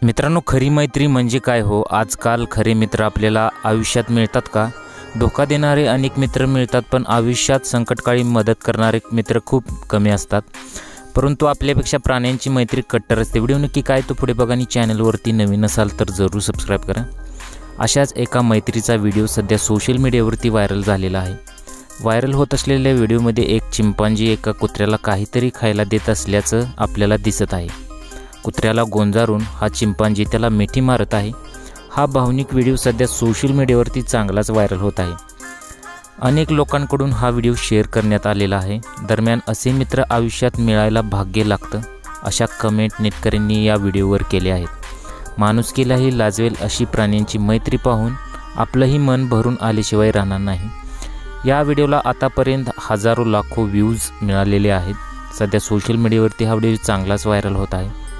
मित्रांनो, खरी मैत्री म्हणजे काय हो? आजकाल खरे मित्र आपल्याला आयुष्यात मिळतात का? धोका देणारे अनेक मित्र मिळतात, पण आयुष्यात संकटकाळी मदत करणारे मित्र खूप कमी असतात. परंतु आपल्यापेक्षा प्राण्यांची मैत्री कट्टर असते. व्हिडिओ नक्की काय तो पुढे बघा आणि चॅनलवरती नवीन असाल तर जरूर सबस्क्राईब करा. अशाच एका मैत्रीचा व्हिडिओ सध्या सोशल मीडियावरती व्हायरल झालेला आहे. व्हायरल होत असलेल्या व्हिडिओमध्ये एक चिंपांजी एका कुत्र्याला काहीतरी खायला देत असल्याचं आपल्याला दिसत आहे. कुत्र्याला गोंजारून हा चिंपांजी त्याला मिठी मारत आहे. हा भावनिक व्हिडिओ सध्या सोशल मीडियावरती चांगलाच व्हायरल होत आहे. अनेक लोकांकडून हा व्हिडिओ शेअर करण्यात आलेला आहे. दरम्यान असे मित्र आयुष्यात मिळायला भाग्य लागतं, अशा कमेंट नेटकऱ्यांनी या व्हिडिओवर केल्या आहेत. माणुसकीलाही लाजवेल अशी प्राण्यांची मैत्री पाहून आपलंही मन भरून आल्याशिवाय राहणार नाही. या व्हिडिओला आतापर्यंत हजारो लाखो व्ह्यूज मिळालेले आहेत. सध्या सोशल मीडियावरती हा व्हिडिओ चांगलाच व्हायरल होत आहे.